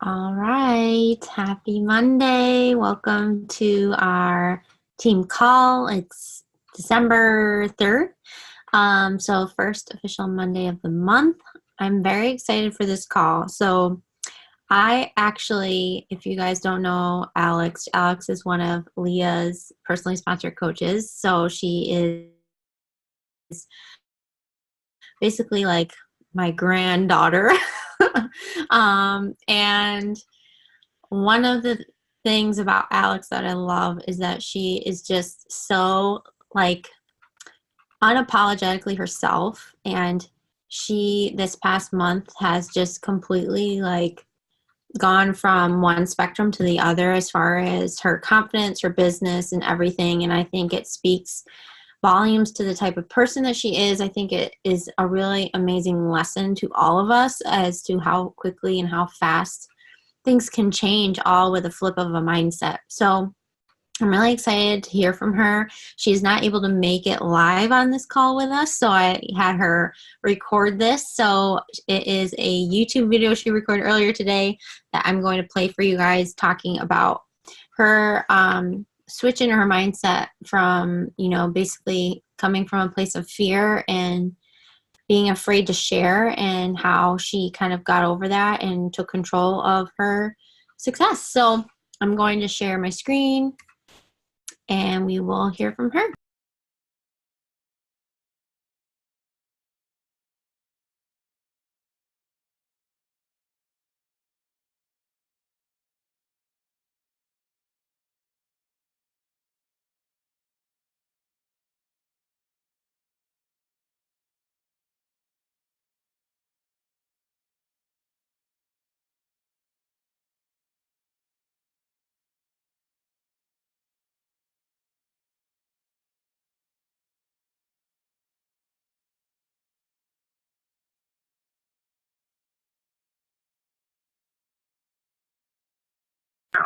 All right. Happy Monday. Welcome to our team call. It's December 3rd. So first official Monday of the month. I'm very excited for this call. So I actually, if you guys don't know Alex is one of Leah's personally sponsored coaches. So she is basically like my granddaughter. And one of the things about Alex that I love is that she is just so like unapologetically herself. And she, this past month, has just completely like gone from one spectrum to the other as far as her confidence, her business, and everything. And I think it speaks volumes to the type of person that she is. I think it is a really amazing lesson to all of us as to how quickly and how fast things can change, all with a flip of a mindset. So I'm really excited to hear from her. She's not able to make it live on this call with us, so I had her record this. So it is a YouTube video she recorded earlier today that I'm going to play for you guys, talking about her switching her mindset from, basically coming from a place of fear and being afraid to share, and how she kind of got over that and took control of her success. So I'm going to share my screen and we will hear from her.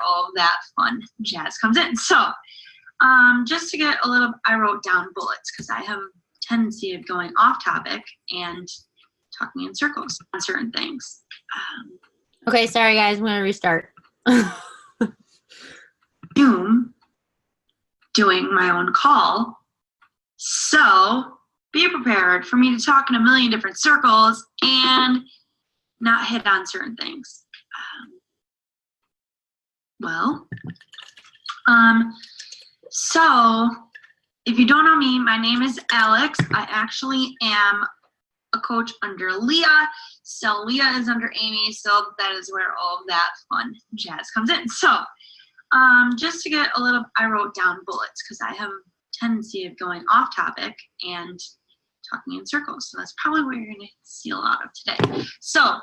All of that fun jazz comes in. So just to get a little, I wrote down bullets because I have a tendency of going off topic and talking in circles on certain things. Okay, sorry guys, I'm going to restart. Zoom doing my own call. So be prepared for me to talk in a million different circles and not hit on certain things. So if you don't know me, my name is Alex. I actually am a coach under Leah. So Leah is under Amy. So that is where all of that fun jazz comes in. So just to get a little, I wrote down bullets because I have a tendency of going off topic and talking in circles. So that's probably what you're going to see a lot of today. So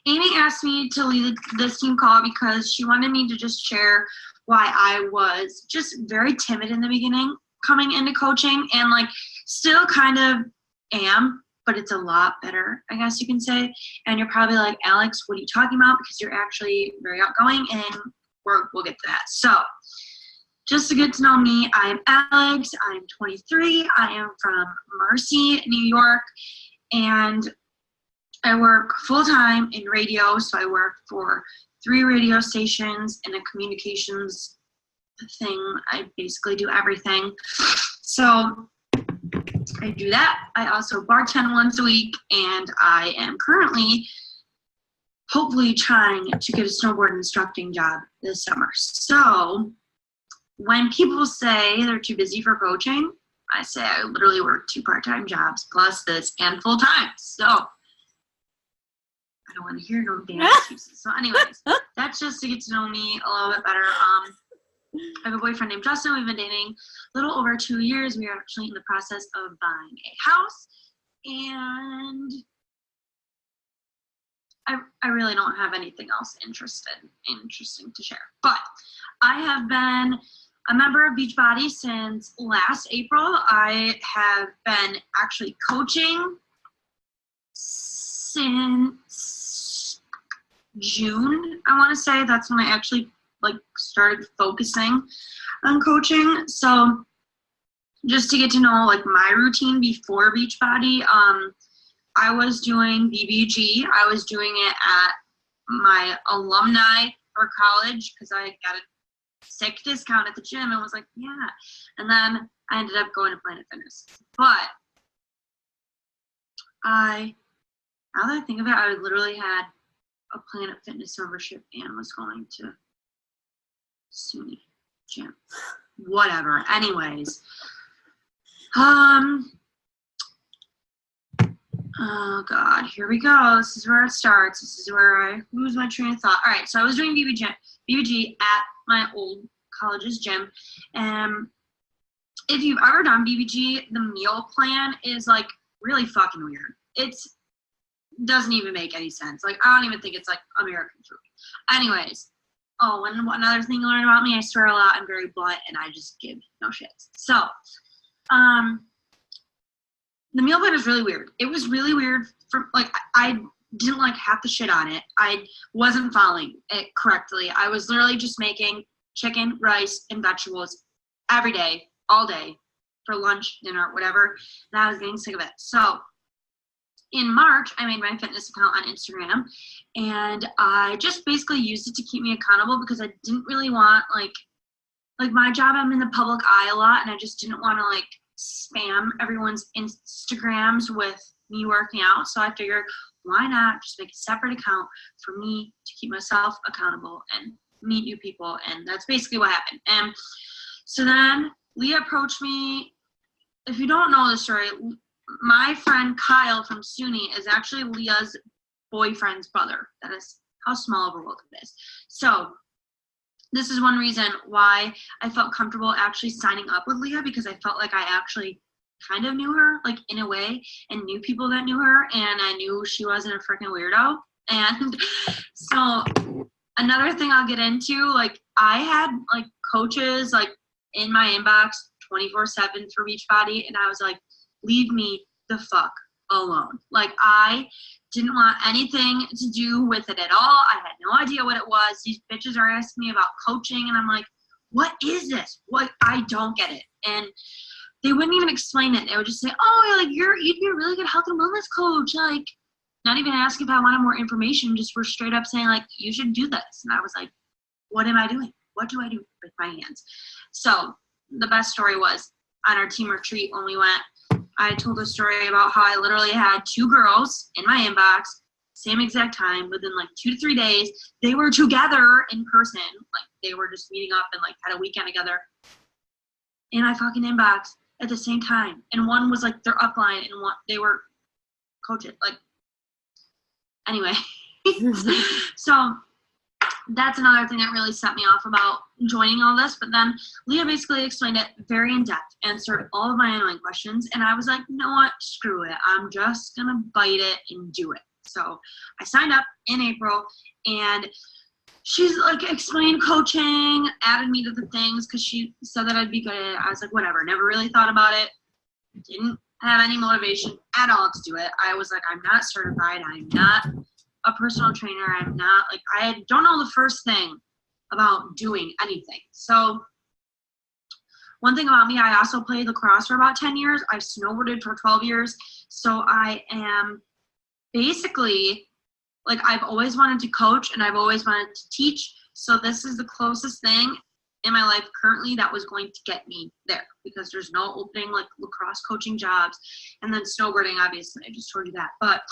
Amy asked me to lead this team call because she wanted me to just share why I was just very timid in the beginning coming into coaching, and like still kind of am, but it's a lot better, I guess you can say. And you're probably like, Alex, what are you talking about? Because you're actually very outgoing, and we'll get to that. So just to get to know me, I'm Alex. I'm 23. I am from Marcy, New York, and I work full-time in radio. So I work for 3 radio stations and a communications thing. I basically do everything. So I do that. I also bartend once a week, and I am currently hopefully trying to get a snowboard instructing job this summer. So when people say they're too busy for coaching, I say I literally work 2 part-time jobs plus this and full-time. So I don't want to hear no damn excuses. So anyways, that's just to get to know me a little bit better. I have a boyfriend named Justin. We've been dating a little over 2 years. We are actually in the process of buying a house. And I really don't have anything else interesting to share. But I have been a member of Beachbody since last April. I have been actually coaching since June, I want to say. That's when I actually started focusing on coaching. So just to get to know my routine before Beachbody, I was doing BBG. I was doing it at my alumni for college because I got a sick discount at the gym and was like, yeah. And then I ended up going to Planet Fitness. But now that I think of it, I literally had a Planet Fitness membership and was going to SUNY gym. Whatever. Anyways. Oh God, here we go. This is where it starts. This is where I lose my train of thought. All right, so I was doing BBG at my old college's gym. If you've ever done BBG, the meal plan is like really fucking weird. It doesn't even make any sense. Like, I don't even think it's like American food. Anyways, and another thing you learn about me, I swear a lot. I'm very blunt and I just give no shits. So, the meal plan is really weird. It was really weird I didn't like half the shit on it. I wasn't following it correctly. I was literally just making chicken, rice, and vegetables every day, all day, for lunch, dinner, whatever. And I was getting sick of it. So in March, I made my fitness account on Instagram, and I just basically used it to keep me accountable because I didn't really want, like my job, I'm in the public eye a lot, and I just didn't want to, like, spam everyone's Instagrams with me working out. So I figured, why not just make a separate account for me to keep myself accountable and meet new people? And that's basically what happened. And so then Leah approached me. If you don't know the story, my friend Kyle from SUNY is actually Leah's boyfriend's brother. That is how small of a world it is. So this is one reason why I felt comfortable actually signing up with Leah, because I felt like I actually kind of knew her, like, in a way, and knew people that knew her, and I knew she wasn't a freaking weirdo. And so another thing I'll get into, like, I had, like, coaches, like, in my inbox 24/7 for Beachbody, and I was like, leave me the fuck alone. Like, I didn't want anything to do with it at all. I had no idea what it was. These bitches are asking me about coaching, and I'm like, what is this? What? I don't get it. And they wouldn't even explain it. They would just say, oh, like, you'd be a really good health and wellness coach. Like, not even ask if I wanted more information, just were straight up saying, like, you should do this. And I was like, what am I doing? What do I do with my hands? So the best story was on our team retreat when we went. I told a story about how I literally had 2 girls in my inbox, same exact time, within like 2 to 3 days. They were together in person. Like, they were just meeting up and, like, had a weekend together in my fucking inbox at the same time. And one was like their upline, and they were coaches. Like, anyway. So that's another thing that really set me off about joining all this. But then Leah basically explained it very in depth, answered all of my annoying questions, and I was like, you know what, screw it. I'm just gonna bite it and do it. So I signed up in April, and she's like explained coaching, added me to the things because she said that I'd be good at it. I was like, whatever, never really thought about it. Didn't have any motivation at all to do it. I was like, I'm not certified. I'm not a personal trainer. I'm not, like, I don't know the first thing about doing anything. So one thing about me, I also played lacrosse for about 10 years. I snowboarded for 12 years. So I am basically, like, I've always wanted to coach and I've always wanted to teach. So this is the closest thing in my life currently that was going to get me there, because there's no opening, like, lacrosse coaching jobs. And then snowboarding, obviously, I just told you that. But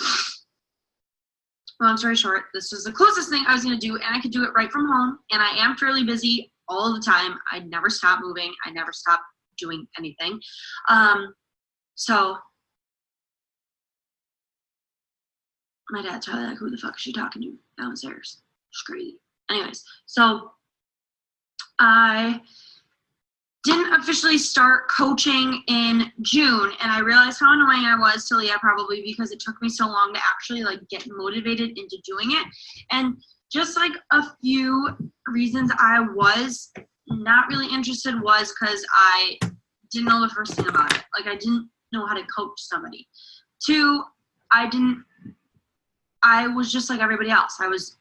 long story short, this was the closest thing I was going to do, and I could do it right from home. And I am fairly busy all the time. I never stop moving. I never stop doing anything. So my dad's probably like, who the fuck is she talking to downstairs? It's crazy. Anyways, so I didn't officially start coaching in June, and I realized how annoying I was to Leah, probably because it took me so long to actually, like, get motivated into doing it. And just, like, a few reasons I was not really interested was because I didn't know the first thing about it. Like, I didn't know how to coach somebody. 2, I was just like everybody else. I was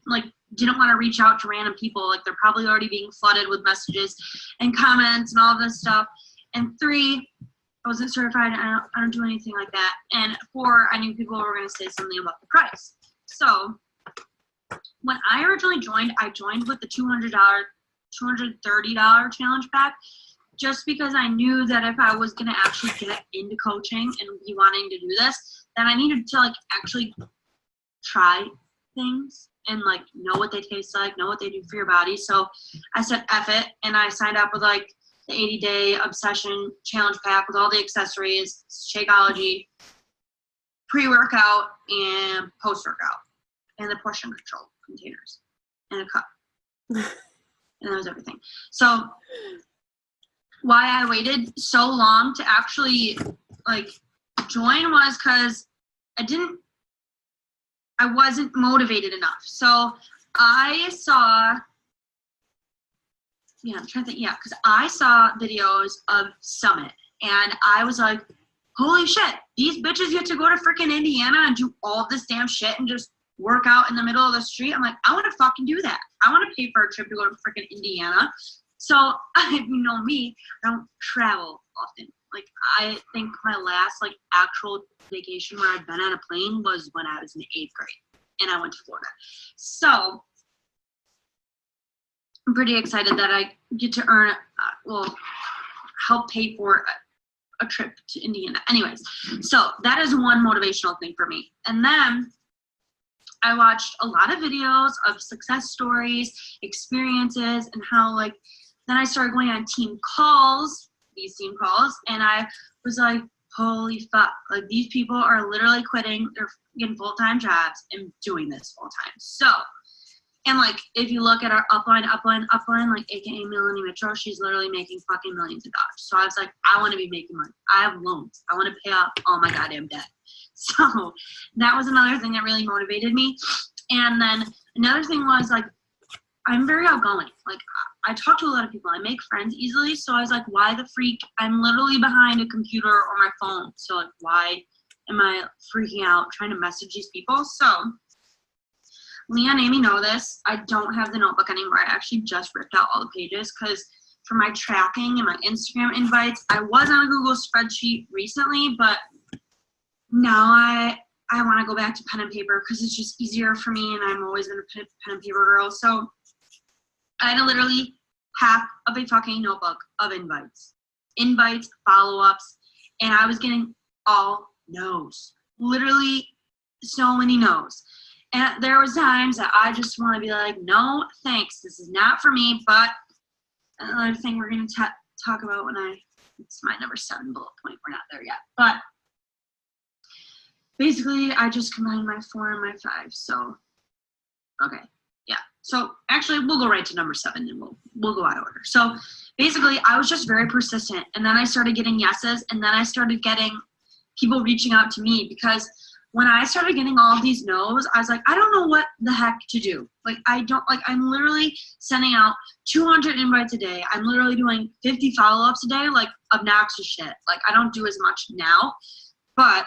like, didn't want to reach out to random people. Like, they're probably already being flooded with messages and comments and all this stuff. And 3, I wasn't certified. I don't do anything like that. And 4, I knew people were going to say something about the price. So when I originally joined, I joined with the $230 challenge pack, just because I knew that if I was going to actually get into coaching and be wanting to do this, then I needed to like actually try things and like know what they taste like, know what they do for your body. So I said F it, and I signed up with like the 80-day obsession challenge pack with all the accessories, Shakeology, pre-workout and post-workout, and the portion control containers and a cup. And that was everything. So why I waited so long to actually like join was because I wasn't motivated enough. So I saw, I'm trying to think, because I saw videos of Summit, and I was like, holy shit, these bitches get to go to freaking Indiana and do all this damn shit and just work out in the middle of the street. I'm like, I want to fucking do that. I want to pay for a trip to go to freaking Indiana. So, if you know me, I don't travel often. Like, I think my last, like, actual vacation where I've been on a plane was when I was in the 8th grade, and I went to Florida. So, I'm pretty excited that I get to help pay for a trip to Indiana. Anyways, so that is one motivational thing for me. And then I watched a lot of videos of success stories, experiences, and how, like, then I started going on these team calls, and I was like, holy fuck, like, these people are literally quitting their getting full-time jobs and doing this full-time. So, and like, if you look at our upline, like AKA Melanie Mitchell, she's literally making fucking millions of dollars. So I was like, I want to be making money. I have loans. I want to pay off all my goddamn debt. So that was another thing that really motivated me. And then another thing was, like, I'm very outgoing. Like, I talk to a lot of people. I make friends easily. So I was like, why the freak? I'm literally behind a computer or my phone. So, like, why am I freaking out trying to message these people? So Leah and Amy know this. I don't have the notebook anymore. I actually just ripped out all the pages because for my tracking and my Instagram invites, I was on a Google spreadsheet recently, but now I want to go back to pen and paper because it's just easier for me, and I'm always been a pen and paper girl. So I had literally half of a fucking notebook of invites, follow-ups, and I was getting all no's. Literally so many no's. And there was times that I just want to be like, no, thanks. This is not for me. But another thing we're going to talk about it's my number 7 bullet point. We're not there yet. But basically, I just combined my 4 and my 5. So, okay. Yeah. So actually, we'll go right to number 7 and we'll go out of order. So basically, I was just very persistent. And then I started getting yeses. And then I started getting people reaching out to me, because when I started getting all of these no's, I was like, I don't know what the heck to do. Like, I'm literally sending out 200 invites a day. I'm literally doing 50 follow-ups a day, like obnoxious shit. Like, I don't do as much now, but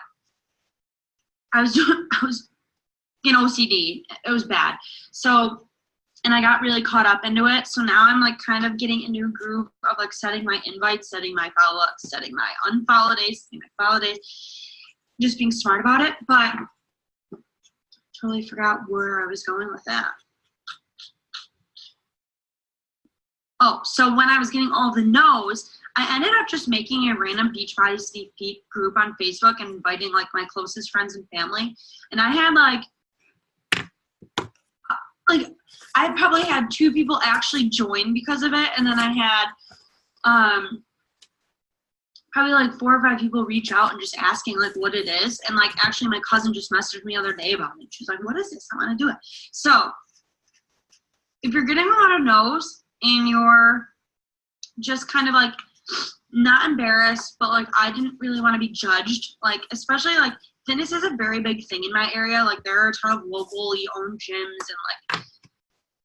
I was in OCD. It was bad. So, and I got really caught up into it. So now I'm like kind of getting into a groove of like setting my invites, setting my follow-ups, setting my unfollow days, setting my follow days. Just being smart about it, but totally forgot where I was going with that. Oh, so when I was getting all the no's, I ended up just making a random Beachbody Sneak Peek group on Facebook and inviting like my closest friends and family. And I had like I probably had 2 people actually join because of it. And then I had probably like 4 or 5 people reach out and just asking like what it is. And like, actually my cousin just messaged me the other day about it. She's like, what is this? I want to do it. So if you're getting a lot of no's and you're just kind of like not embarrassed, but like, I didn't really want to be judged. Like, especially like fitness is a very big thing in my area. Like, there are a ton of locally owned gyms and like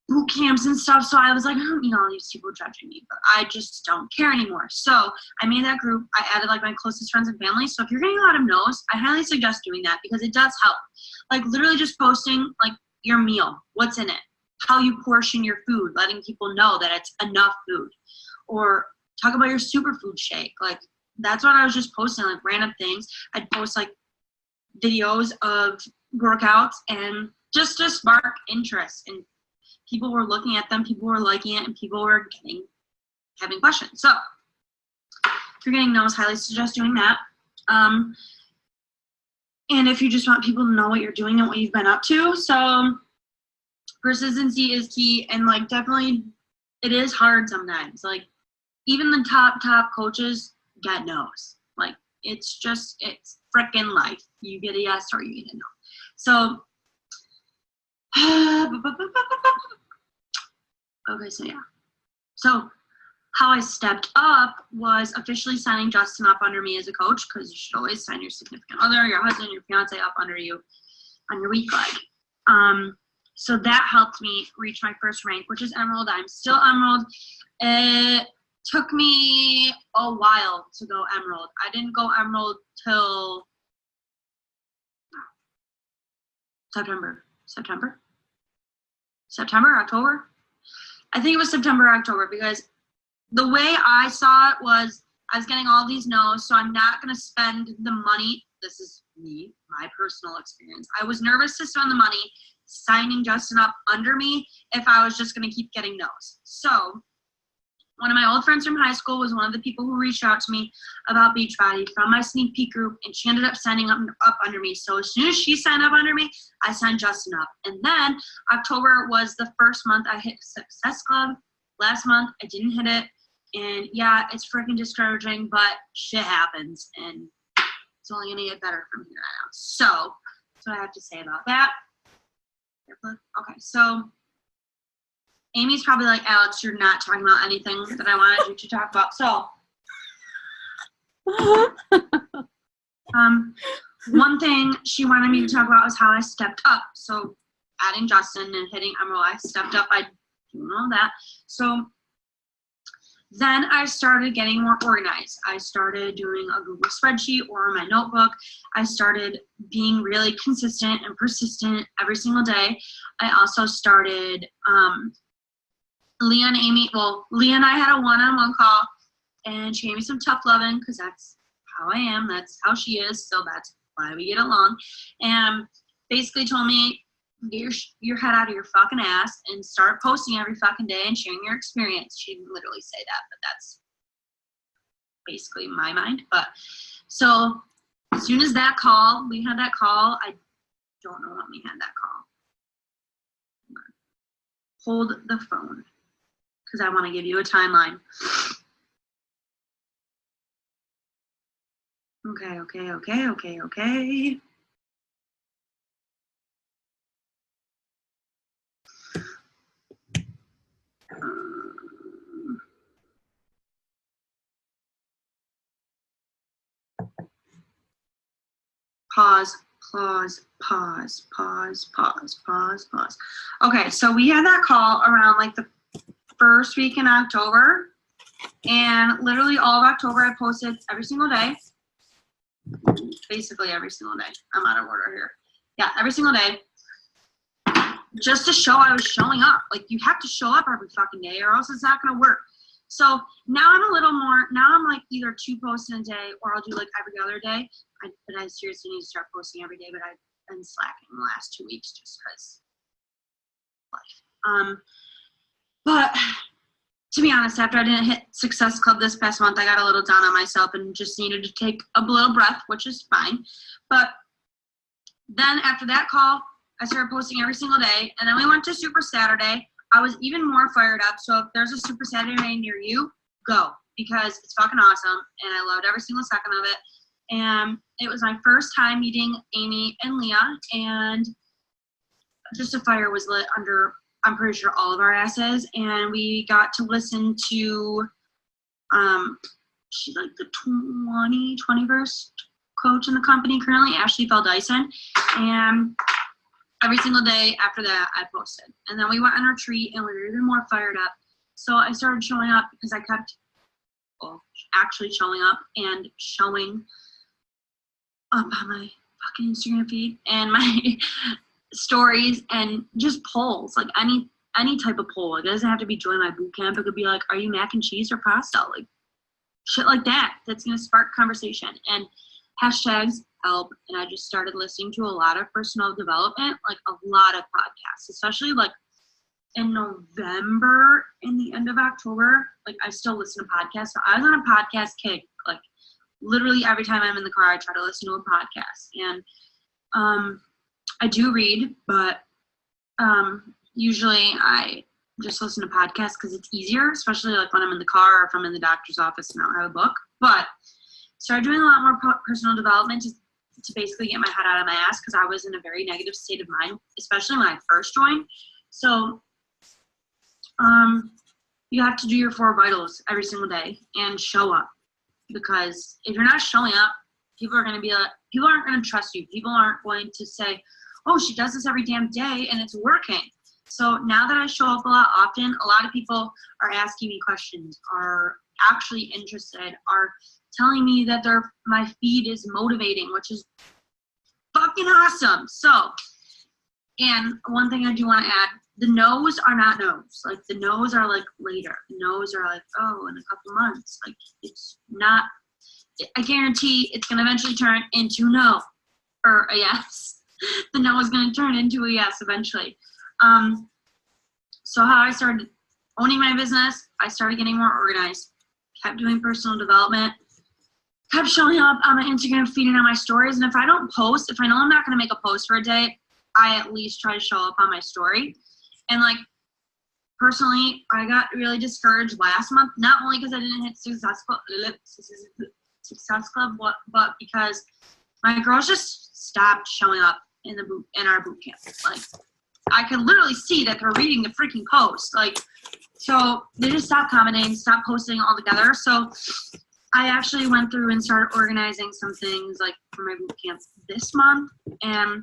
boot camps and stuff. So I was like, I don't need all these people judging me, but I just don't care anymore. So I made that group. I added like my closest friends and family. So if you're getting a lot of no's, I highly suggest doing that because it does help. Like, literally just posting like your meal, what's in it, how you portion your food, letting people know that it's enough food, or talk about your superfood shake. Like, that's what I was just posting, like random things. I'd post like videos of workouts and just to spark interest. And people were looking at them, people were liking it, and people were having questions. So if you're getting no's, highly suggest doing that. And if you just want people to know what you're doing and what you've been up to. So persistency is key, and like definitely it is hard sometimes. Like even the top coaches get no's. Like it's frickin' life. You get a yes or you get a no. So okay, so yeah. So how I stepped up was officially signing Justin up under me as a coach, because you should always sign your significant other, your husband, your fiance up under you on your weak leg. So that helped me reach my first rank, which is Emerald. I'm still Emerald. It took me a while to go Emerald. I didn't go Emerald till September, October. I think it was September, October, because the way I saw it was I was getting all these no's, so I'm not going to spend the money. This is me, my personal experience. I was nervous to spend the money signing Justin up under me if I was just going to keep getting no's. So one of my old friends from high school was one of the people who reached out to me about Beachbody from my sneak peek group, and she ended up signing up under me. So as soon as she signed up under me, I signed Justin up. And then October was the first month I hit Success Club. Last month, I didn't hit it. And yeah, it's freaking discouraging, but shit happens, and it's only going to get better from here on out. So that's what I have to say about that. Okay, so Amy's probably like, Alex, you're not talking about anything that I wanted you to talk about. So one thing she wanted me to talk about was how I stepped up. So adding Justin and hitting Emerald, I stepped up. I do know that. So then I started getting more organized. I started doing a Google spreadsheet or my notebook. I started being really consistent and persistent every single day. I also started, Leah and I had a one-on-one call, and she gave me some tough loving, because that's how I am. That's how she is. So that's why we get along. And basically told me, get your head out of your fucking ass and start posting every fucking day and sharing your experience. She didn't literally say that, but that's basically my mind. But so as soon as we had that call, I don't know when we had that call. Hold the phone, because I want to give you a timeline. Okay. Pause. Okay, so we had that call around like the first week in October, and literally all of October I posted every single day. Basically every single day. I'm out of order here. Yeah, every single day. Just to show I was showing up. Like, you have to show up every fucking day or else it's not going to work. So now I'm like either 2 posts in a day, or I'll do like every other day. But I seriously need to start posting every day, but I've been slacking the last 2 weeks just because life. But to be honest, after I didn't hit Success Club this past month, I got a little down on myself and just needed to take a little breath, which is fine. But then after that call, I started posting every single day, and then we went to Super Saturday. I was even more fired up. So if there's a Super Saturday near you, go, because it's fucking awesome, and I loved every single second of it. And it was my first time meeting Amy and Leah, and just a fire was lit under, I'm pretty sure, all of our asses, and we got to listen to she's like the 21st coach in the company currently, Ashley Dyson, and every single day after that I posted. And then we went on a retreat, and we were even more fired up. So I started showing up, because I kept actually showing up and showing up on my fucking Instagram feed and my stories, and just polls, like any type of poll. It doesn't have to be join my boot camp. It could be like, are you mac and cheese or pasta? Like shit like that. That's gonna spark conversation. And hashtags help. And I just started listening to a lot of personal development, like a lot of podcasts, especially like in November and the end of October. Like I still listen to podcasts. So I was on a podcast kick. Like literally every time I'm in the car, I try to listen to a podcast. And I do read, but usually I just listen to podcasts because it's easier, especially like when I'm in the car or if I'm in the doctor's office and I don't have a book. But started doing a lot more personal development just to basically get my head out of my ass because I was in a very negative state of mind, especially when I first joined. So you have to do your 4 vitals every single day and show up, because if you're not showing up, people aren't going to trust you. People aren't going to say, oh, she does this every damn day and it's working. So now that I show up a lot often, a lot of people are asking me questions, are actually interested, are telling me that my feed is motivating, which is fucking awesome. So, and one thing I do want to add, the no's are not no's. Like the no's are like later. The no's are like, oh, in a couple months. Like it's not, I guarantee it's going to eventually turn into no or a yes. The no is going to turn into a yes eventually. So how I started owning my business, I started getting more organized, kept doing personal development, kept showing up on my Instagram feed and on my stories. And if I don't post, if I know I'm not going to make a post for a day, I at least try to show up on my story. And like, personally, I got really discouraged last month, not only because I didn't hit Success Club, but because my girls just stopped showing up in our boot camp. Like, I could literally see that they're reading the freaking post. Like, so they just stopped commenting, stopped posting altogether. So I actually went through and started organizing some things like for my boot camp this month. And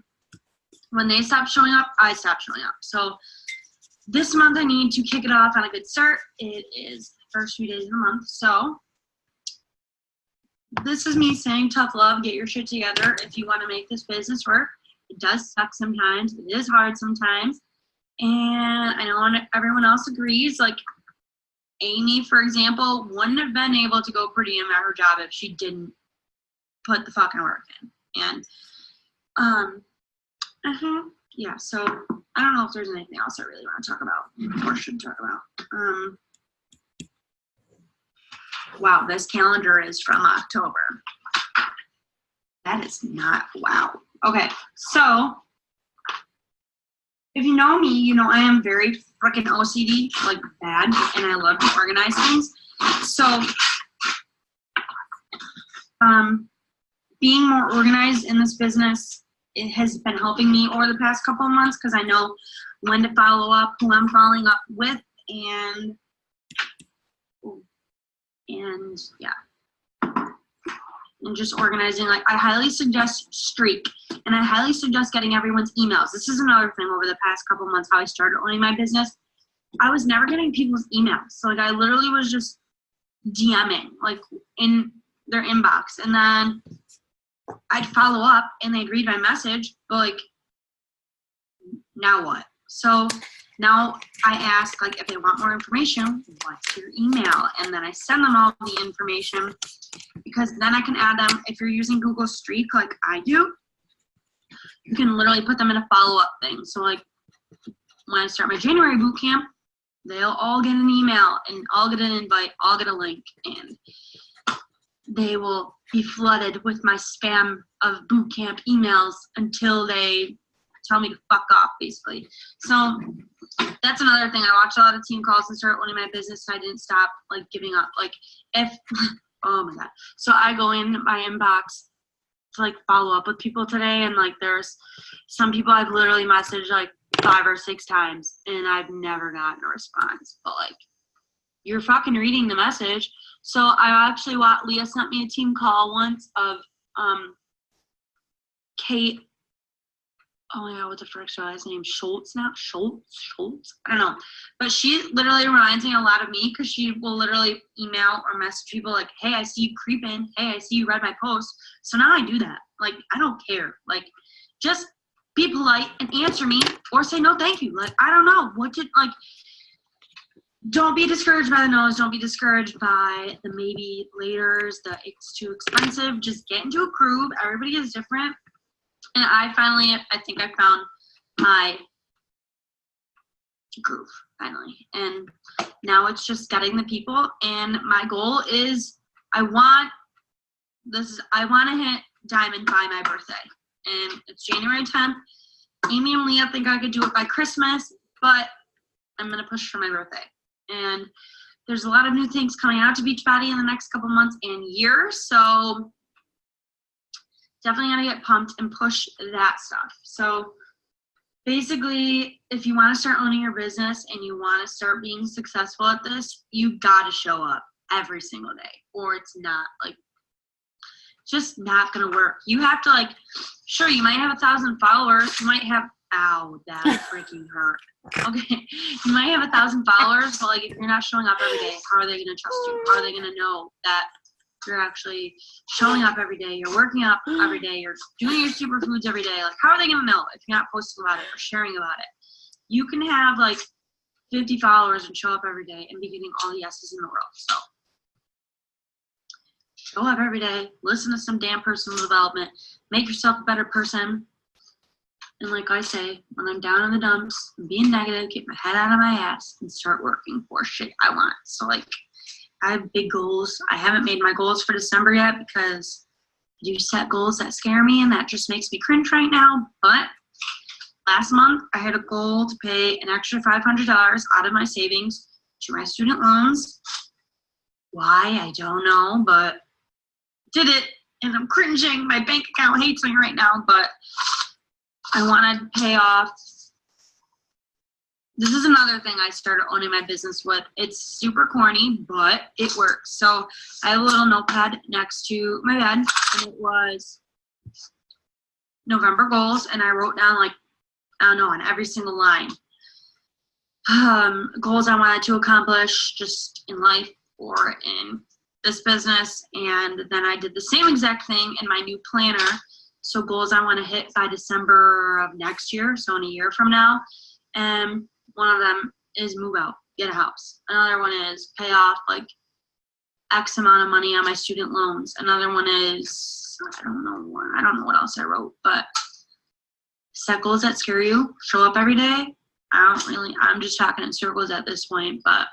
when they stopped showing up, I stopped showing up. So this month I need to kick it off on a good start. It is the first few days of the month. So this is me saying tough love, get your shit together if you want to make this business work. It does suck sometimes. It is hard sometimes. And I know everyone else agrees. Like Amy, for example, wouldn't have been able to go per diem at her job if she didn't put the fucking work in. And yeah, so I don't know if there's anything else I really want to talk about or should talk about. Wow, this calendar is from October. That is not, wow. Okay, so if you know me, you know I am very freaking OCD, like bad, and I love to organize things. So being more organized in this business, it has been helping me over the past couple of months because I know when to follow up, who I'm following up with, and yeah. And just organizing. Like, I highly suggest Streak, and I highly suggest getting everyone's emails. This is another thing over the past couple of months, how I started owning my business. I was never getting people's emails. So, like, I literally was just DMing, like, in their inbox. And then I'd follow up, and they'd read my message, but, like, now what? So now I ask, like, if they want more information, what's your email? And then I send them all the information, because then I can add them. If you're using Google Streak like I do, you can literally put them in a follow-up thing. So, like, when I start my January boot camp, they'll all get an email, and I'll get an invite, I'll get a link, and they will be flooded with my spam of boot camp emails until they tell me to fuck off, basically. So that's another thing. I watched a lot of team calls and started owning my business, and I didn't stop, like, giving up. Like, if oh my god. So I go in my inbox to, like, follow up with people today, and, like, there's some people I've literally messaged, like, 5 or 6 times, and I've never gotten a response. But, like, you're fucking reading the message. So I actually, Leah sent me a team call once of Kate, oh my god, what the frick's her last name? Schultz now? Schultz? I don't know. But she literally reminds me a lot of me, because she will literally email or message people like, hey, I see you creeping. Hey, I see you read my post. So now I do that. Like, I don't care. Like, just be polite and answer me, or say no thank you. Like, I don't know. don't be discouraged by the no's. Don't be discouraged by the maybe laters, the it's too expensive. Just get into a groove. Everybody is different. And I think I found my groove finally. And now it's just getting the people. And my goal is I want to hit diamond by my birthday. And it's January 10th. Amy and Leah think I could do it by Christmas, but I'm going to push for my birthday. And there's a lot of new things coming out to Beachbody in the next couple months and years. So definitely got to get pumped and push that stuff. So basically, if you want to start owning your business and you want to start being successful at this, you got to show up every single day, or it's not just not going to work. You have to sure, you might have 1,000 followers. You might have, ow, that freaking hurt. Okay. You might have 1,000 followers, but if you're not showing up every day, how are they going to trust you? How are they going to know that you're actually showing up every day, you're working out every day, you're doing your superfoods every day? How are they going to know if you're not posting about it or sharing about it? You can have 50 followers and show up every day and be getting all the yeses in the world. So show up every day, listen to some damn personal development, make yourself a better person. And like I say, when I'm down in the dumps, being negative, get my head out of my ass and start working for shit I want. So I have big goals. I haven't made my goals for December yet because I do set goals that scare me and that just makes me cringe right now. But last month I had a goal to pay an extra $500 out of my savings to my student loans. Why? I don't know, but did it, and I'm cringing. My bank account hates me right now, but I want to pay off. This is another thing I started owning my business with. It's super corny, but it works. So I have a little notepad next to my bed, and it was November goals, and I wrote down I don't know, on every single line, goals I wanted to accomplish just in life or in this business. And then I did the same exact thing in my new planner. So goals I want to hit by December of next year, so in a year from now. And one of them is move out, get a house. Another one is pay off X amount of money on my student loans. Another one is, I don't know what else I wrote, but set goals that scare you, show up every day. I'm just talking in circles at this point, but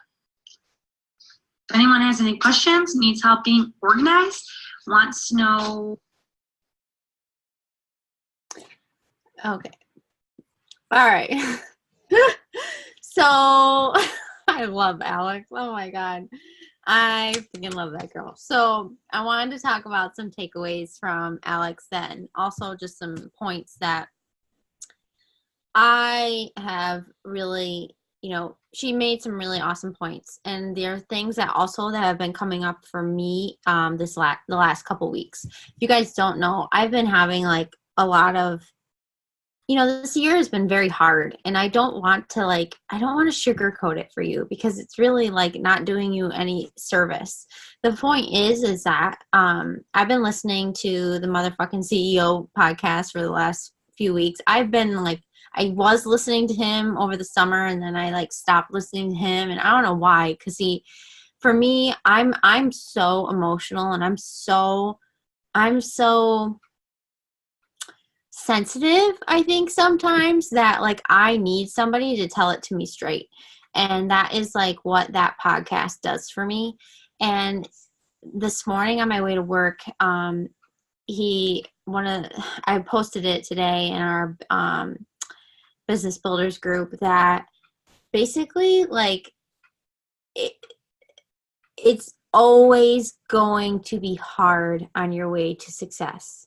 if anyone has any questions, needs help being organized, wants to know. Okay. All right. So I love Alex. Oh my God. I freaking love that girl. So I wanted to talk about some takeaways from Alex then. Also just some points that I have really, she made some really awesome points. And there are things that have been coming up for me the last couple weeks. If you guys don't know, I've been having a lot of, this year has been very hard, and I don't want to sugarcoat it for you because it's really not doing you any service. The point is that I've been listening to the motherfucking CEO podcast for the last few weeks. I've been I was listening to him over the summer, and then I stopped listening to him, and I don't know why, because for me, I'm so emotional, and I'm so sensitive, I think sometimes, that I need somebody to tell it to me straight. And that is what that podcast does for me. And this morning on my way to work, I posted it today in our business builders group that basically it's always going to be hard on your way to success.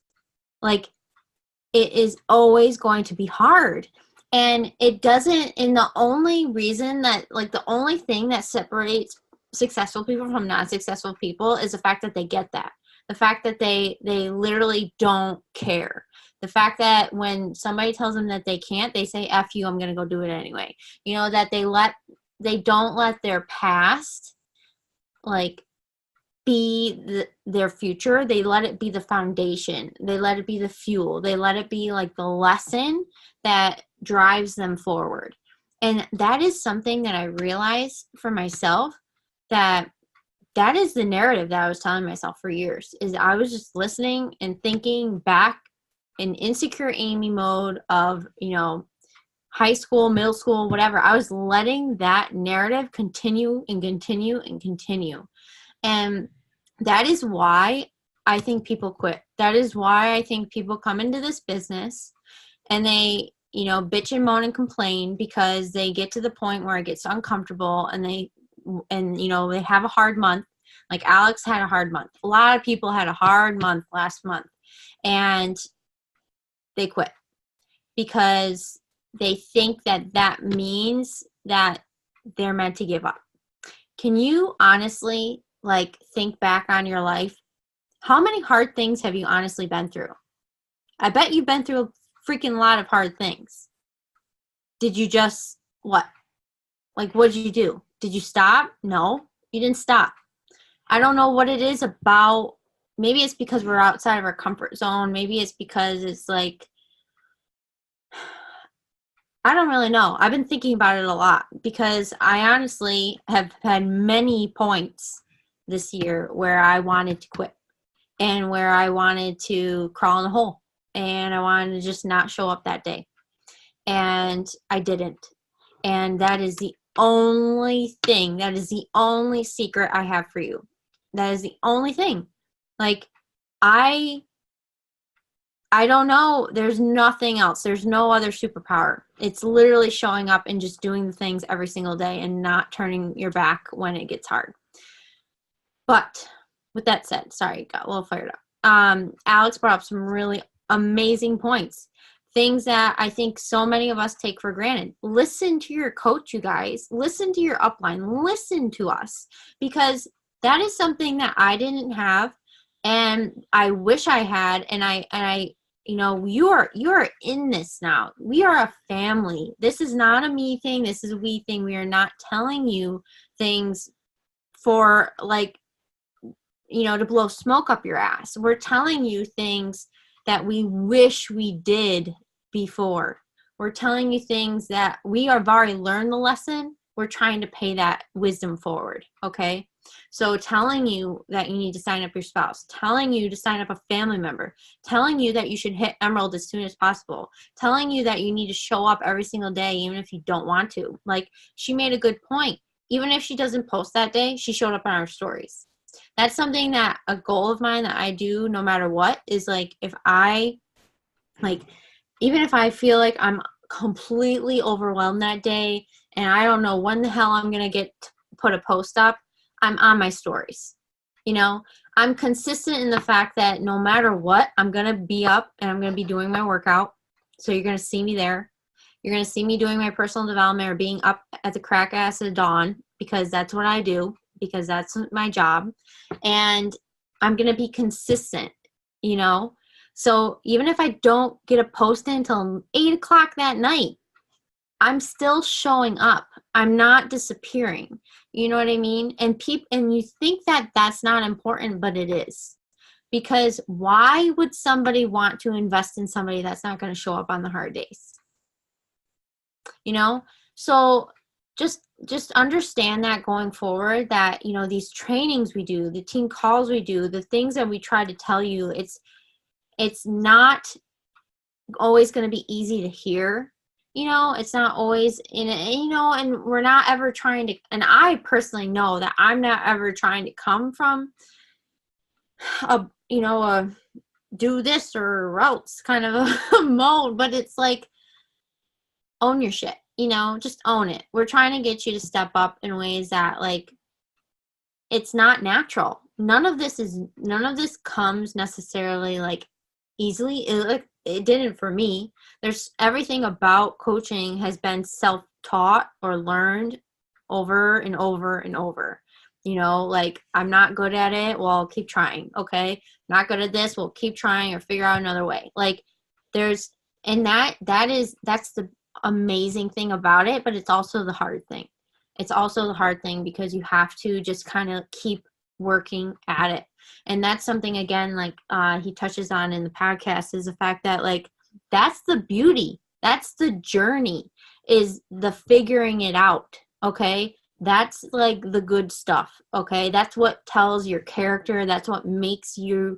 It is always going to be hard. And it doesn't, and the only reason that, the only thing that separates successful people from non-successful people is the fact that they get that. The fact that they literally don't care. The fact that when somebody tells them that they can't, they say, F you, I'm going to go do it anyway. That they don't let their past, be their future. They let it be the foundation. They let it be the fuel. They let it be the lesson that drives them forward. And that is something that I realized for myself, that that is the narrative that I was telling myself for years, is I was just listening and thinking back in insecure Amy mode of, high school, middle school, whatever. I was letting that narrative continue and continue and continue. And that is why I think people quit. That is why I think people come into this business and they, bitch and moan and complain because they get to the point where it gets uncomfortable, and they have a hard month. Like Alex had a hard month. A lot of people had a hard month last month, and they quit because they think that that means that they're meant to give up. Can you honestly think back on your life? How many hard things have you honestly been through? I bet you've been through a freaking lot of hard things. Did you just what? What did you do? Did you stop? No, you didn't stop. I don't know what it is about. Maybe it's because we're outside of our comfort zone. Maybe it's because it's I don't really know. I've been thinking about it a lot because I honestly have had many points this year where I wanted to quit and where I wanted to crawl in a hole and I wanted to just not show up that day. And I didn't. And that is the only thing, that is the only secret I have for you. That is the only thing. I don't know. There's nothing else. There's no other superpower. It's literally showing up and just doing the things every single day and not turning your back when it gets hard. But with that said, sorry, got a little fired up. Alex brought up some really amazing points. Things that I think so many of us take for granted. Listen to your coach, you guys. Listen to your upline. Listen to us, because that is something that I didn't have, and I wish I had. And I you are in this now. We are a family. This is not a me thing. This is a we thing. We are not telling you things for to blow smoke up your ass. We're telling you things that we wish we did before. We're telling you things that we have already learned the lesson. We're trying to pay that wisdom forward. Okay. So telling you that you need to sign up your spouse, telling you to sign up a family member, telling you that you should hit Emerald as soon as possible, telling you that you need to show up every single day, even if you don't want to. She made a good point. Even if she doesn't post that day, she showed up on our stories. That's something that a goal of mine that I do no matter what is if I even if I feel like I'm completely overwhelmed that day and I don't know when the hell I'm going to get to put a post up, I'm on my stories. I'm consistent in the fact that no matter what, I'm going to be up and I'm going to be doing my workout. So you're going to see me there. You're going to see me doing my personal development or being up at the crack ass of dawn, because that's what I do, because that's my job. And I'm going to be consistent, So even if I don't get a post in until 8 o'clock that night, I'm still showing up. I'm not disappearing. You know what I mean? And you think that that's not important, but it is. Because why would somebody want to invest in somebody that's not going to show up on the hard days? So just understand that going forward, that these trainings we do, the team calls we do, the things that we try to tell you, it's not always going to be easy to hear. It's not always and we're not ever trying to, and I personally know that I'm not ever trying to come from a do this or else kind of a mode, but it's own your shit, just own it. We're trying to get you to step up in ways that it's not natural. None of this comes necessarily easily. It didn't for me. There's everything about coaching has been self-taught or learned over and over and over. I'm not good at it. Well, keep trying. Okay. Not good at this. Well, keep trying or figure out another way. That's the amazing thing about it, but it's also the hard thing. It's also the hard thing because you have to just kind of keep working at it. And that's something, again, he touches on in the podcast, is the fact that that's the beauty. That's the journey, is the figuring it out, okay? That's like the good stuff, okay? That's what tells your character. That's what makes you,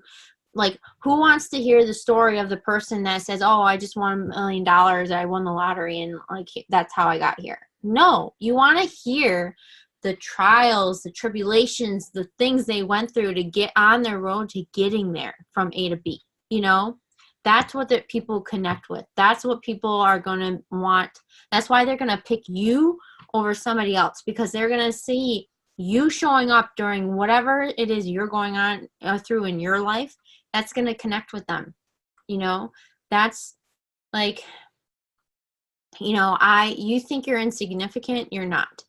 like, who wants to hear the story of the person that says, oh, I just won $1 million, I won the lottery, and like that's how I got here? No, you want to hear the trials, the tribulations, the things they went through to get on their road to getting there from A to B. That's what the people connect with. That's what people are going to want. That's why they're going to pick you over somebody else, because they're going to see you showing up during whatever it is you're going on through in your life. That's going to connect with them. That's like, you think you're insignificant, you're not.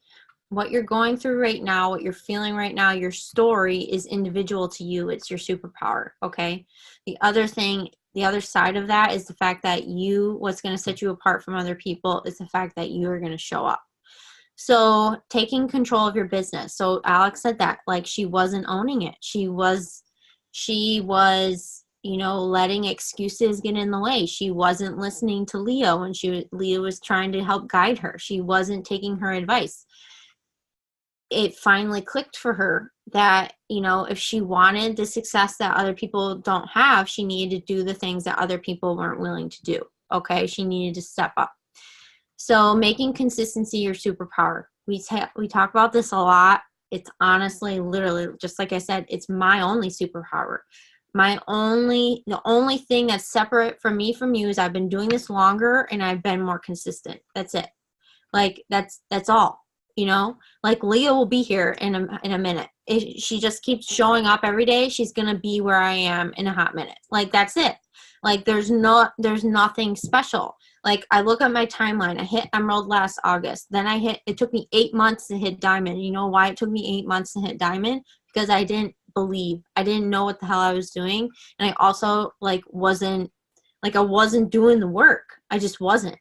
What you're going through right now, what you're feeling right now, your story is individual to you. It's your superpower, okay? The other side of that is the fact that what's going to set you apart from other people is the fact that you are going to show up. So taking control of your business. So Alex said that, like, she wasn't owning it. She was, letting excuses get in the way. She wasn't listening to Leah when Leah was trying to help guide her. She wasn't taking her advice. It finally clicked for her that, if she wanted the success that other people don't have, she needed to do the things that other people weren't willing to do. Okay. She needed to step up. So making consistency your superpower. We talk about this a lot. It's honestly, literally, just like I said, it's my only superpower. The only thing that's separate from me from you is I've been doing this longer and I've been more consistent. That's it. Like, that's all. Like, Leah will be here in a minute. If she just keeps showing up every day, she's going to be where I am in a hot minute. Like, that's it. Like, there's nothing special. Like, I look at my timeline. I hit Emerald last August. Then it took me 8 months to hit Diamond. You know why it took me 8 months to hit Diamond? Because I didn't believe. I didn't know what the hell I was doing. And I also, wasn't doing the work. I just wasn't.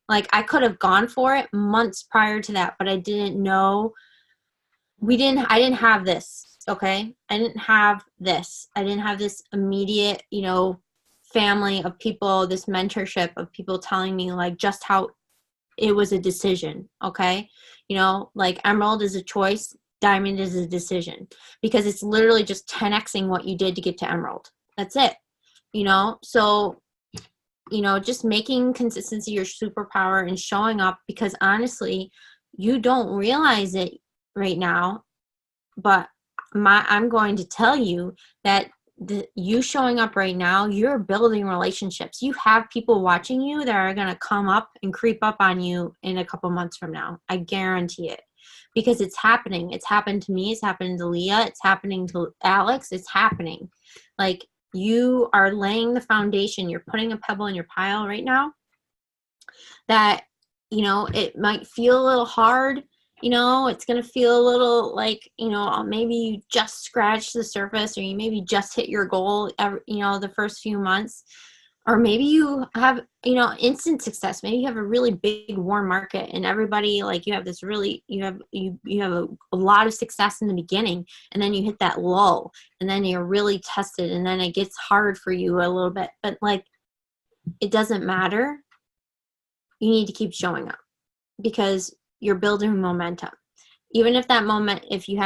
Like, I could have gone for it months prior to that, but I didn't know. I didn't have this, okay? I didn't have this. I didn't have this immediate, family of people, this mentorship of people telling me, like, just how it was a decision, okay? Like, Emerald is a choice, Diamond is a decision, because it's literally just 10xing what you did to get to Emerald. That's it, So, just making consistency your superpower and showing up, because honestly, you don't realize it right now, but I'm going to tell you that you showing up right now, you're building relationships. You have people watching you that are going to come up and creep up on you in a couple months from now. I guarantee it, because it's happening. It's happened to me. It's happened to Leah. It's happening to Alex. It's happening. Like, you are laying the foundation. You're putting a pebble in your pile right now that, it might feel a little hard. It's going to feel a little like, maybe you just scratched the surface, or you maybe just hit your goal, the first few months. Or maybe you have, instant success. Maybe you have a really big warm market and everybody, like, you have this really, you have a lot of success in the beginning, and then you hit that lull, and then you're really tested, and then it gets hard for you a little bit. But, like, it doesn't matter. You need to keep showing up, because you're building momentum. Even if that moment, if you're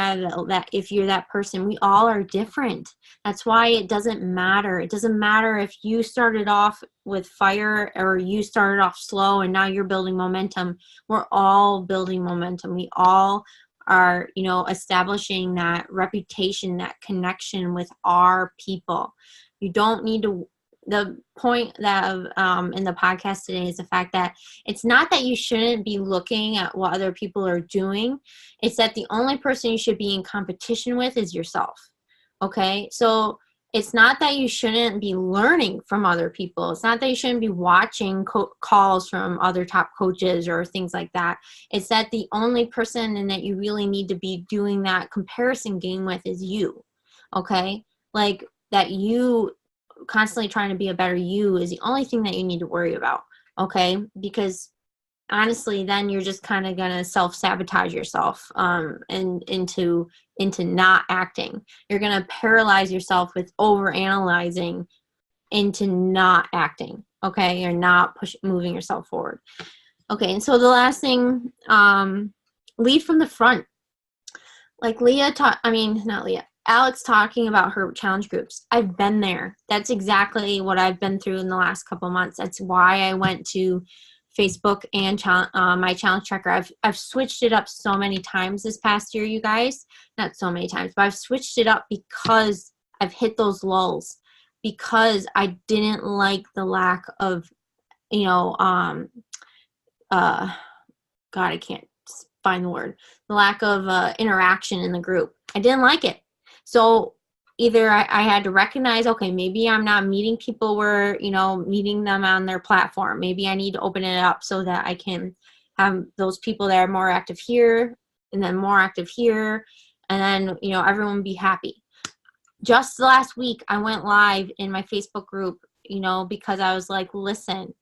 that person, we all are different. That's why it doesn't matter. It doesn't matter if you started off with fire or you started off slow and now you're building momentum. We're all building momentum. We all are, establishing that reputation, that connection with our people. You don't need to. The point that in the podcast today is the fact that it's not that you shouldn't be looking at what other people are doing. It's that the only person you should be in competition with is yourself. Okay? So it's not that you shouldn't be learning from other people. It's not that you shouldn't be watching calls from other top coaches or things like that. It's that the only person and that you really need to be doing that comparison game with is you. Okay? Like, that you constantly trying to be a better you is the only thing that you need to worry about. Okay? Because honestly, then you're just kind of going to self-sabotage yourself and into not acting. You're going to paralyze yourself with over-analyzing into not acting. Okay? You're not moving yourself forward. Okay, and so the last thing, lead from the front. Like not Leah, Alex talking about her challenge groups. I've been there. That's exactly what I've been through in the last couple months. That's why I went to Facebook and my challenge tracker. I've switched it up so many times this past year, you guys. Not so many times, but I've switched it up because I've hit those lulls, because I didn't like the lack of, uh, God, I can't find the word. The lack of interaction in the group. I didn't like it. So either I had to recognize, okay, maybe I'm not meeting people where, meeting them on their platform. Maybe I need to open it up so that I can have those people that are more active here and then more active here. And then, everyone be happy. Just last week, I went live in my Facebook group, because I was like, listen,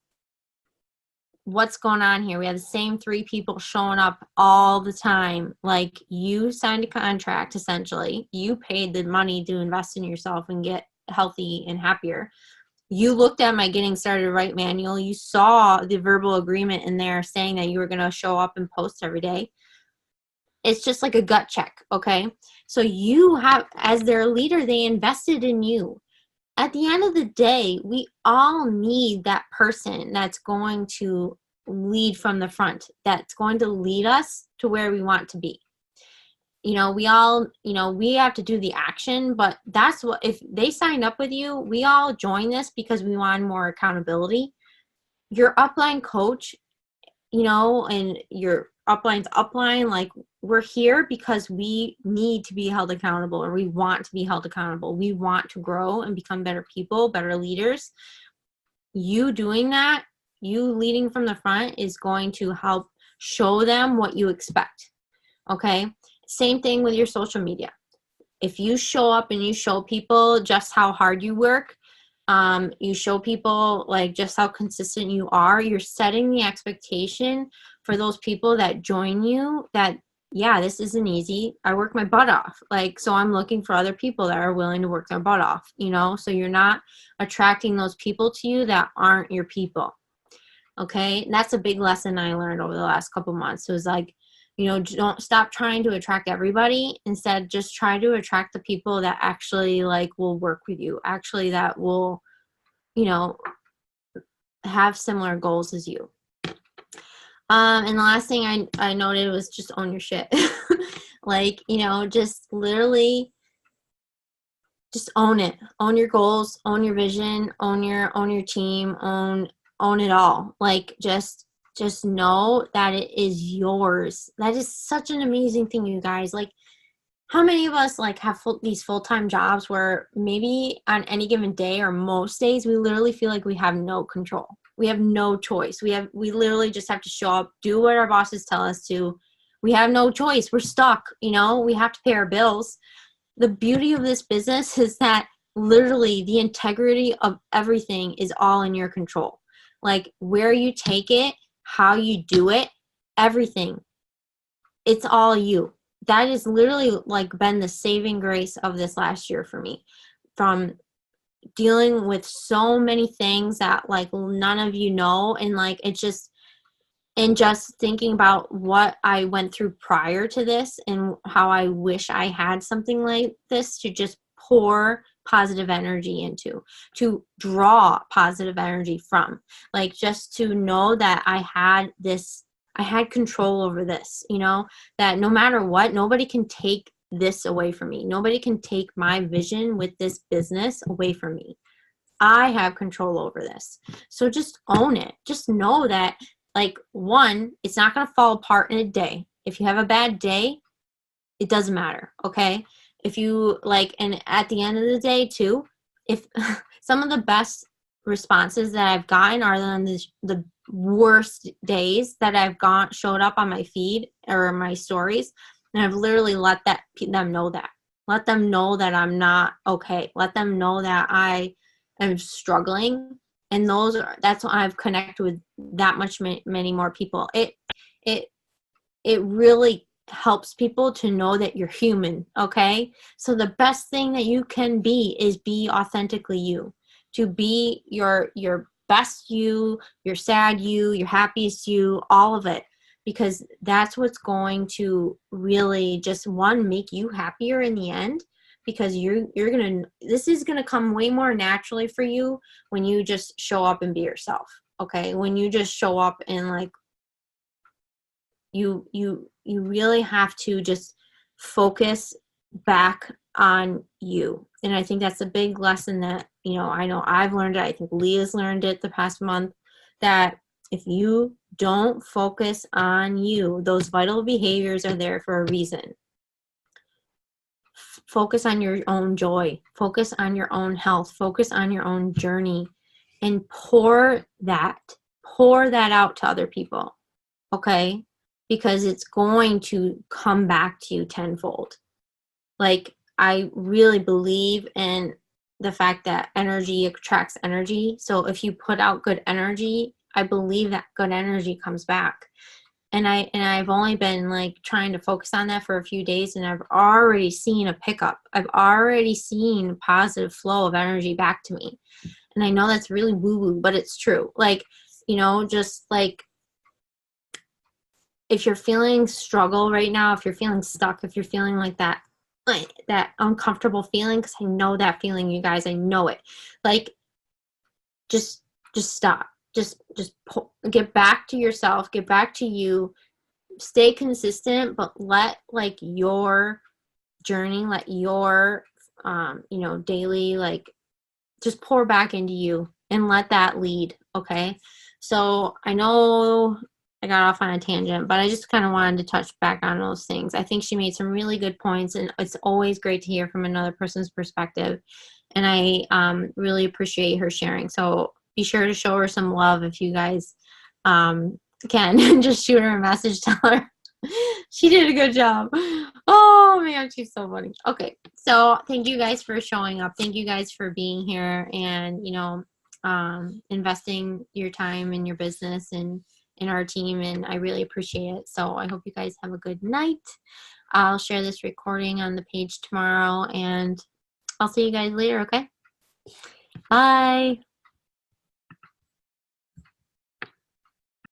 what's going on here? We have the same 3 people showing up all the time. Like, you signed a contract, essentially. You paid the money to invest in yourself and get healthy and happier. You looked at my Getting Started Right manual. You saw the verbal agreement in there saying that you were going to show up and post every day. It's just like a gut check, okay? So you have, as their leader, they invested in you. At the end of the day, we all need that person that's going to lead from the front, that's going to lead us to where we want to be. We all, we have to do the action, but that's what, if they signed up with you, we all join this because we want more accountability. Your upline coach, and your upline's upline, like, we're here because we need to be held accountable, or we want to be held accountable. We want to grow and become better people, better leaders. You doing that, you leading from the front, is going to help show them what you expect. Okay? Same thing with your social media. If you show up and you show people just how hard you work, you show people like just how consistent you are, you're setting the expectation for those people that join you that, yeah, this isn't easy. I work my butt off. Like, so I'm looking for other people that are willing to work their butt off, so you're not attracting those people to you that aren't your people. Okay. And that's a big lesson I learned over the last couple months. It was like, don't stop trying to attract everybody. Instead, just try to attract the people that actually like will work with you, actually that will, have similar goals as you. And the last thing I noted was just own your shit. Like, just literally just own it. Own your goals, own your vision, own your team, own it all. Like, just know that it is yours. That is such an amazing thing, you guys. Like, how many of us like have these full-time jobs where maybe on any given day or most days we literally feel like we have no control. We have no choice. We literally just have to show up, do what our bosses tell us to. We have no choice. We're stuck, we have to pay our bills. The beauty of this business is that literally the integrity of everything is all in your control. Like, where you take it, how you do it, everything. It's all you. That is literally like been the saving grace of this last year for me, from dealing with so many things that like none of you know. And like, it's just, and just thinking about what I went through prior to this and how I wish I had something like this to just pour positive energy into, to draw positive energy from, like, just to know that I had control over this, that no matter what, nobody can take this away from me. Nobody can take my vision with this business away from me. I have control over this. So just own it. Just know that, like, one, it's not going to fall apart in a day. If you have a bad day, it doesn't matter. Okay. If you like, and at the end of the day too, if some of the best responses that I've gotten are on the worst days that I've showed up on my feed or my stories, and I've literally let them know that. Let them know that I'm not okay. Let them know that I am struggling, and that's why I've connected with that much many more people. It really helps people to know that you're human. Okay, so the best thing that you can be is be authentically you. To be your best you, your sad you, your happiest you, all of it, because that's what's going to really just, one, make you happier in the end, because you're gonna, this is gonna come way more naturally for you when you just show up and be yourself. Okay, when you just show up and like, you really have to just focus back on you. And I think that's a big lesson that, you know I've learned it. I think Leah's learned it the past month, that if you don't focus on you, those vital behaviors are there for a reason. Focus on your own joy, focus on your own health, focus on your own journey, and pour that out to other people. Okay, because it's going to come back to you tenfold. Like, I really believe in the fact that energy attracts energy. So if you put out good energy, I believe that good energy comes back. And I've only been like trying to focus on that for a few days, and I've already seen a pickup. I've already seen a positive flow of energy back to me. And I know that's really woo-woo, but it's true. Like, just like, if you're feeling struggle right now, if you're feeling stuck, if you're feeling like that uncomfortable feeling, because I know that feeling, you guys, I know it. Like, just stop. Just get back to yourself, get back to you, stay consistent, but let like your journey, let your daily, like, just pour back into you and let that lead. Okay, so I know I got off on a tangent, but I just kind of wanted to touch back on those things. I think she made some really good points, and it's always great to hear from another person's perspective, and I really appreciate her sharing. So be sure to show her some love if you guys can. Just shoot her a message, tell her she did a good job. Oh man, she's so funny. Okay, so thank you guys for showing up. Thank you guys for being here and investing your time in your business and in our team, and I really appreciate it. So I hope you guys have a good night. I'll share this recording on the page tomorrow, and I'll see you guys later. Okay, bye.